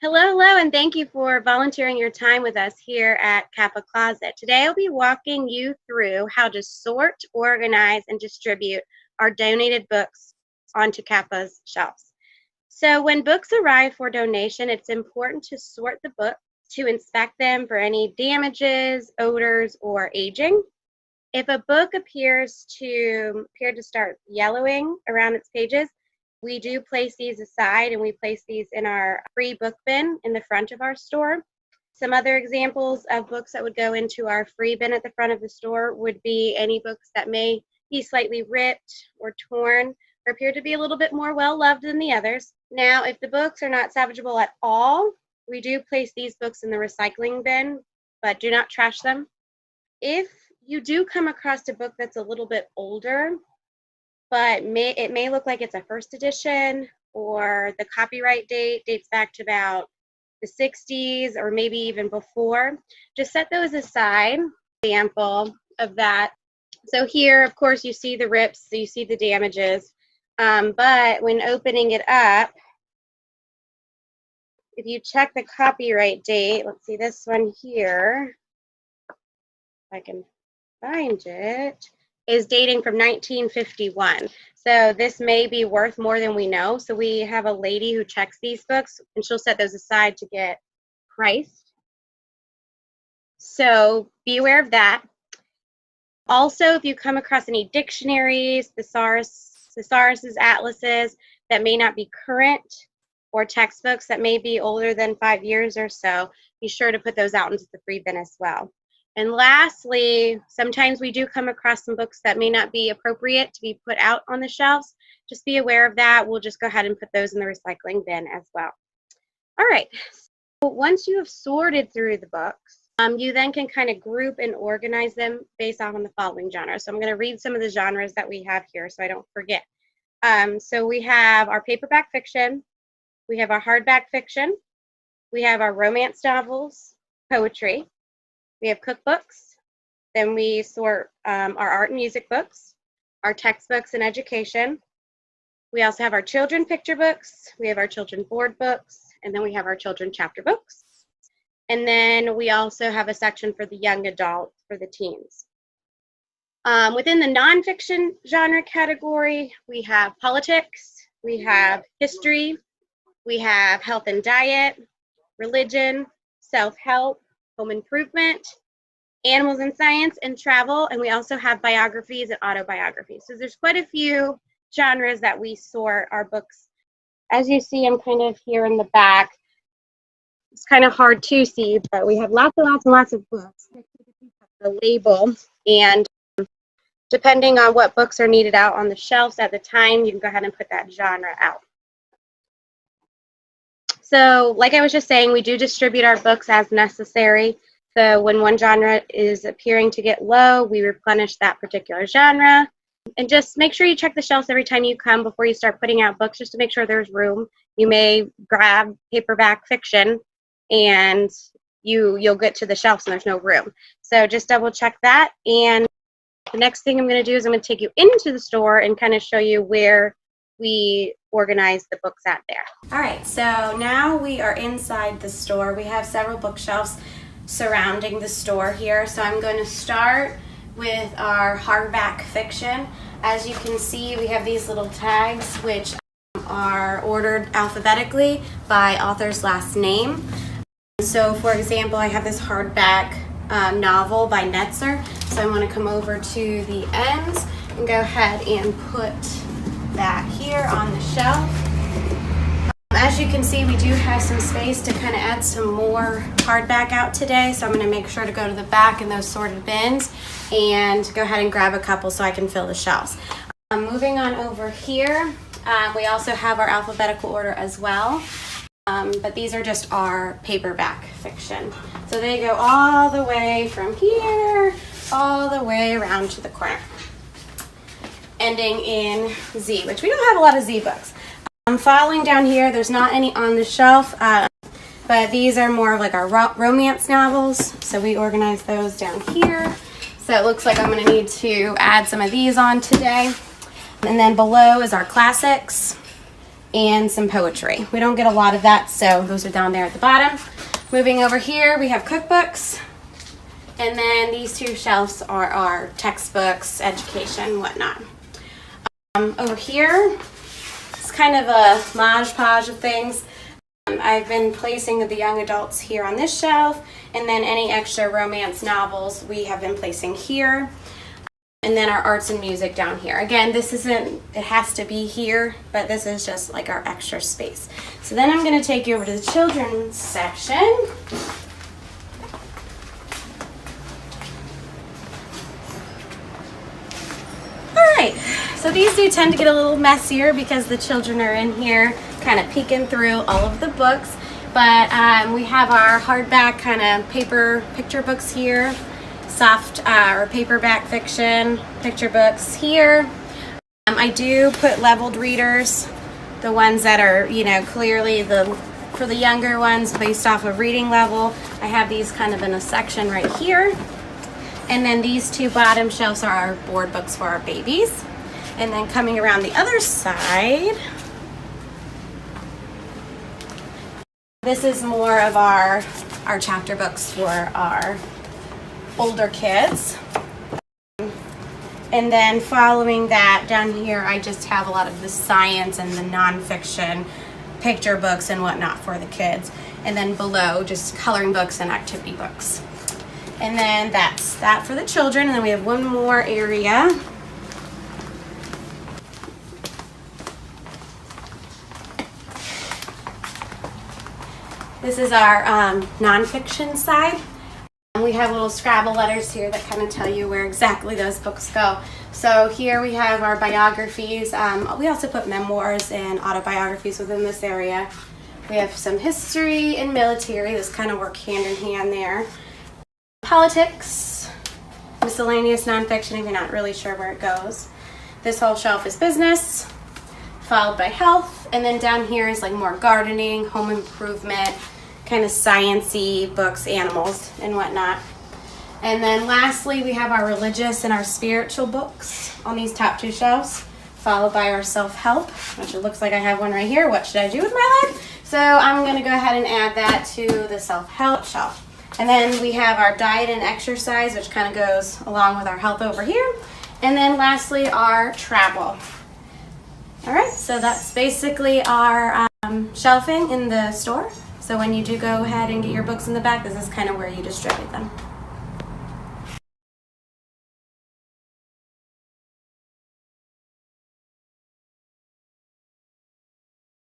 Hello, hello, and thank you for volunteering your time with us here at CAPA Closet. Today I'll be walking you through how to sort, organize, and distribute our donated books onto CAPA's shelves. So when books arrive for donation, it's important to sort the book, to inspect them for any damages, odors, or aging. If a book appears to start yellowing around its pages, we do place these aside and we place these in our free book bin in the front of our store. Some other examples of books that would go into our free bin at the front of the store would be any books that may be slightly ripped or torn or appear to be a little bit more well-loved than the others. Now, if the books are not salvageable at all, we do place these books in the recycling bin, but do not trash them. If you do come across a book that's a little bit older, but it may look like it's a first edition, or the copyright date dates back to about the 60s or maybe even before, just set those aside. Example of that. So here, of course, you see the rips, so you see the damages, but when opening it up, if you check the copyright date, let's see this one here, if I can find it, is dating from 1951. So this may be worth more than we know. So we have a lady who checks these books and she'll set those aside to get priced. So be aware of that. Also, if you come across any dictionaries, thesaurus, atlases that may not be current, or textbooks that may be older than 5 years or so, be sure to put those out into the free bin as well. And lastly, sometimes we do come across some books that may not be appropriate to be put out on the shelves. Just be aware of that. We'll just go ahead and put those in the recycling bin as well. All right, so once you have sorted through the books, you then can kind of group and organize them based off on the following genres. So I'm going to read some of the genres that we have here so I don't forget. So we have our paperback fiction, we have our hardback fiction, we have our romance novels, poetry, we have cookbooks, then we sort our art and music books, our textbooks and education. We also have our children picture books, we have our children board books, and then we have our children chapter books. And then we also have a section for the young adult, for the teens. Within the nonfiction genre category, we have politics, we have history, we have health and diet, religion, self-help, home improvement, animals and science, and travel, and we also have biographies and autobiographies. So there's quite a few genres that we sort our books. As you see, I'm kind of here in the back. It's kind of hard to see, but we have lots and lots and lots of books. The label, and depending on what books are needed out on the shelves at the time, you can go ahead and put that genre out. So like I was just saying, we do distribute our books as necessary. So when one genre is appearing to get low, we replenish that particular genre. And just make sure you check the shelves every time you come before you start putting out books, just to make sure there's room. You may grab paperback fiction and you'll get to the shelves and there's no room. So just double check that. And the next thing I'm going to do is I'm going to take you into the store and kind of show you where we organize the books at there. All right, so now we are inside the store. We have several bookshelves surrounding the store here. So I'm going to start with our hardback fiction. As you can see, we have these little tags which are ordered alphabetically by author's last name. So for example, I have this hardback novel by Netzer. So I'm going to come over to the ends and go ahead and put that here on the shelf. As you can see, we do have some space to kind of add some more hardback out today, so I'm going to make sure to go to the back in those sorted bins and go ahead and grab a couple so I can fill the shelves. Moving on over here, we also have our alphabetical order as well, but these are just our paperback fiction. So they go all the way from here all the way around to the corner, ending in Z, which we don't have a lot of Z books. Following down here, there's not any on the shelf, but these are more of like our romance novels, so we organize those down here. So it looks like I'm going to need to add some of these on today. And then below is our classics, and some poetry. We don't get a lot of that, so those are down there at the bottom. Moving over here, we have cookbooks. And then these two shelves are our textbooks, education, whatnot. Over here, it's kind of a modge podge of things. I've been placing the young adults here on this shelf, and then any extra romance novels we have been placing here. And then our arts and music down here. Again, this isn't, it has to be here, but this is just like our extra space. So then I'm gonna take you over to the children's section. All right, so these do tend to get a little messier because the children are in here kind of peeking through all of the books. But we have our hardback kind of paper picture books here. Soft or paperback fiction picture books here. I do put leveled readers, the ones that are, you know, clearly for the younger ones based off of reading level. I have these kind of in a section right here. And then these two bottom shelves are our board books for our babies. And then coming around the other side, this is more of our chapter books for our older kids. And then following that down here, I just have a lot of the science and the nonfiction picture books and whatnot for the kids. And then below, just coloring books and activity books. And then that's that for the children. And then we have one more area. This is our nonfiction side. We have little Scrabble letters here that kind of tell you where exactly those books go. So here we have our biographies. We also put memoirs and autobiographies within this area. We have some history and military. Those kind of work hand in hand there. Politics, miscellaneous nonfiction if you're not really sure where it goes. This whole shelf is business, followed by health, and then down here is like more gardening, home improvement, kind of science-y books, animals, and whatnot. And then lastly, we have our religious and our spiritual books on these top two shelves, followed by our self-help, which it looks like I have one right here. What should I do with my life? So I'm going to go ahead and add that to the self-help shelf. And then we have our diet and exercise, which kind of goes along with our health over here. And then lastly, our travel. All right, so that's basically our shelving in the store. So when you do go ahead and get your books in the back, this is kind of where you distribute them.